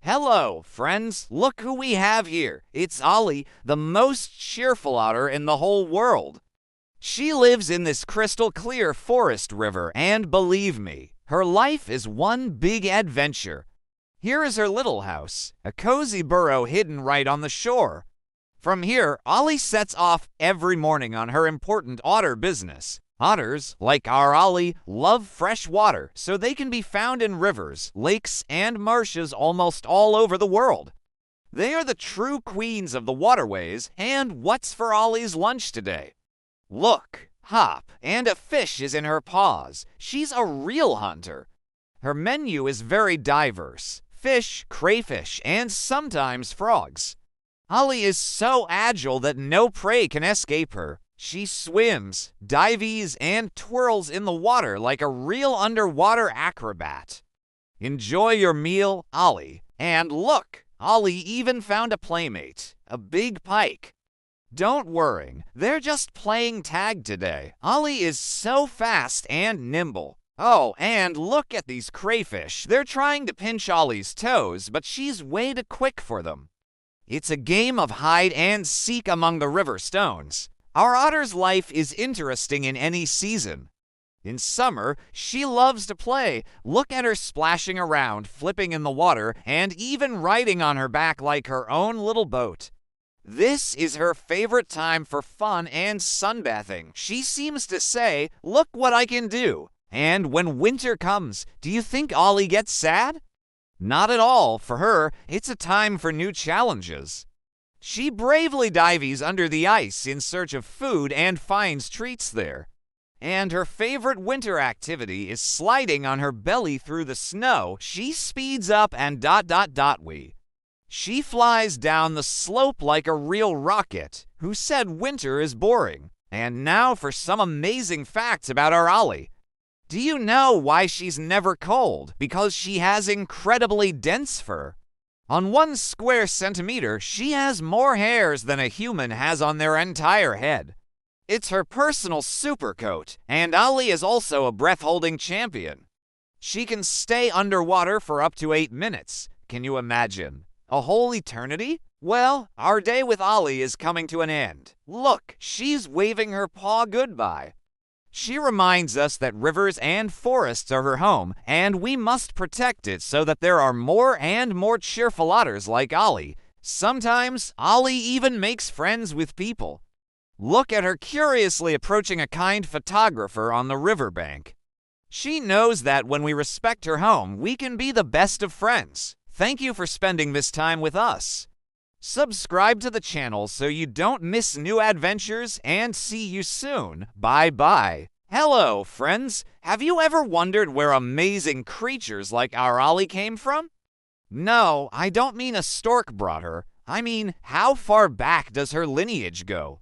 Hello, friends. Look who we have here. It's Olli, the most cheerful otter in the whole world. She lives in this crystal clear forest river, and believe me, her life is one big adventure. Here is her little house, a cozy burrow hidden right on the shore. From here, Olli sets off every morning on her important otter business. Otters, like our Olli, love fresh water, so they can be found in rivers, lakes, and marshes almost all over the world. They are the true queens of the waterways, and what's for Olli's lunch today? Look, hop, and a fish is in her paws. She's a real hunter. Her menu is very diverse: fish, crayfish, and sometimes frogs. Olli is so agile that no prey can escape her. She swims, dives, and twirls in the water like a real underwater acrobat. Enjoy your meal, Olli. And look, Olli even found a playmate, a big pike. Don't worry, they're just playing tag today. Olli is so fast and nimble. Oh, and look at these crayfish. They're trying to pinch Olli's toes, but she's way too quick for them. It's a game of hide and seek among the river stones. Our otter's life is interesting in any season. In summer, she loves to play. Look at her splashing around, flipping in the water, and even riding on her back like her own little boat. This is her favorite time for fun and sunbathing. She seems to say, "Look what I can do." And when winter comes, do you think Olli gets sad? Not at all. For her, it's a time for new challenges. She bravely dives under the ice in search of food and finds treats there. And her favorite winter activity is sliding on her belly through the snow. She speeds up and we. She flies down the slope like a real rocket. Who said winter is boring? And now for some amazing facts about our Olli. Do you know why she's never cold? Because she has incredibly dense fur. On 1 square centimeter, she has more hairs than a human has on their entire head. It's her personal supercoat, and Olli is also a breath-holding champion. She can stay underwater for up to 8 minutes. Can you imagine? A whole eternity? Well, our day with Olli is coming to an end. Look, she's waving her paw goodbye. She reminds us that rivers and forests are her home, and we must protect it so that there are more and more cheerful otters like Olli. Sometimes, Olli even makes friends with people. Look at her curiously approaching a kind photographer on the riverbank. She knows that when we respect her home, we can be the best of friends. Thank you for spending this time with us. Subscribe to the channel so you don't miss new adventures, and see you soon. Bye-bye. Hello, friends. Have you ever wondered where amazing creatures like our Olli came from? No, I don't mean a stork brought her. I mean, how far back does her lineage go?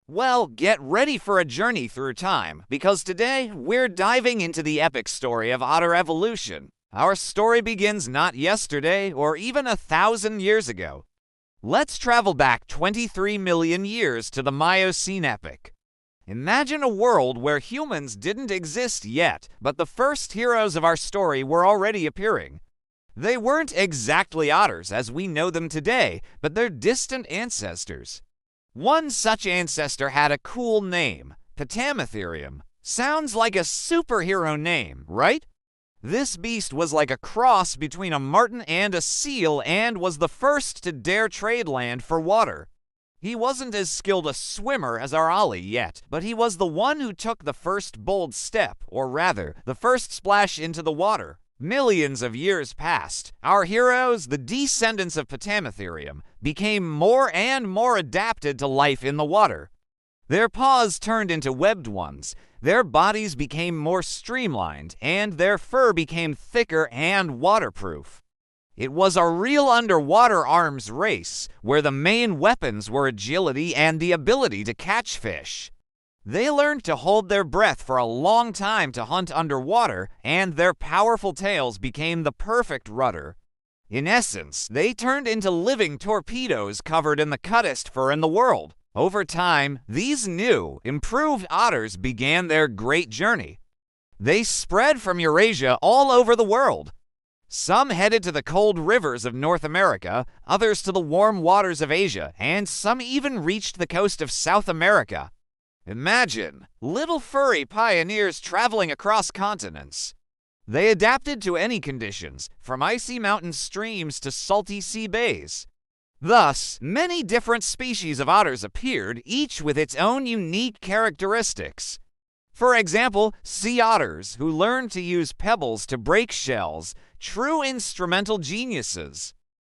Well, get ready for a journey through time, because today we're diving into the epic story of otter evolution. Our story begins not yesterday or even 1,000 years ago. Let's travel back 23 million years to the Miocene epoch. Imagine a world where humans didn't exist yet, but the first heroes of our story were already appearing. They weren't exactly otters as we know them today, but they're distant ancestors. One such ancestor had a cool name, Ptaematherium. Sounds like a superhero name, right? This beast was like a cross between a marten and a seal, and was the first to dare trade land for water. He wasn't as skilled a swimmer as our Olli yet, but he was the one who took the first bold step, or rather, the first splash into the water. Millions of years passed. Our heroes, the descendants of Ptaematherium, became more and more adapted to life in the water. Their paws turned into webbed ones, their bodies became more streamlined, and their fur became thicker and waterproof. It was a real underwater arms race, where the main weapons were agility and the ability to catch fish. They learned to hold their breath for a long time to hunt underwater, and their powerful tails became the perfect rudder. In essence, they turned into living torpedoes covered in the cuttest fur in the world. Over time, these new, improved otters began their great journey. They spread from Eurasia all over the world. Some headed to the cold rivers of North America, others to the warm waters of Asia, and some even reached the coast of South America. Imagine little furry pioneers traveling across continents. They adapted to any conditions, from icy mountain streams to salty sea bays. Thus, many different species of otters appeared, each with its own unique characteristics. For example, sea otters, who learned to use pebbles to break shells, true instrumental geniuses.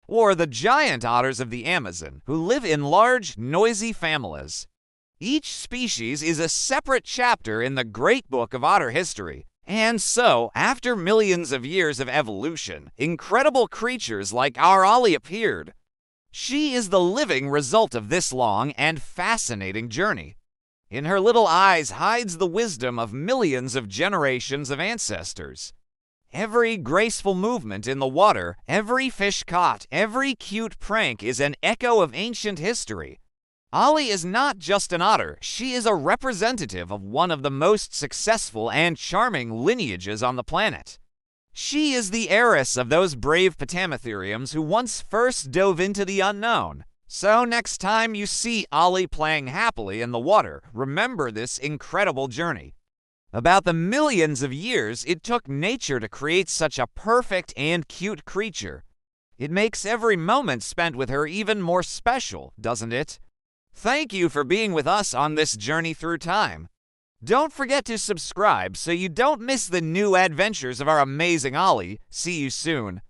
Or the giant otters of the Amazon, who live in large, noisy families. Each species is a separate chapter in the great book of otter history. And so, after millions of years of evolution, incredible creatures like our Olli appeared. She is the living result of this long and fascinating journey. In her little eyes hides the wisdom of millions of generations of ancestors. Every graceful movement in the water, every fish caught, every cute prank is an echo of ancient history. Olli is not just an otter, she is a representative of one of the most successful and charming lineages on the planet. She is the heiress of those brave Potamatheriums who once first dove into the unknown. So next time you see Olli playing happily in the water, remember this incredible journey. About the millions of years it took nature to create such a perfect and cute creature. It makes every moment spent with her even more special, doesn't it? Thank you for being with us on this journey through time. Don't forget to subscribe so you don't miss the new adventures of our amazing Olli. See you soon.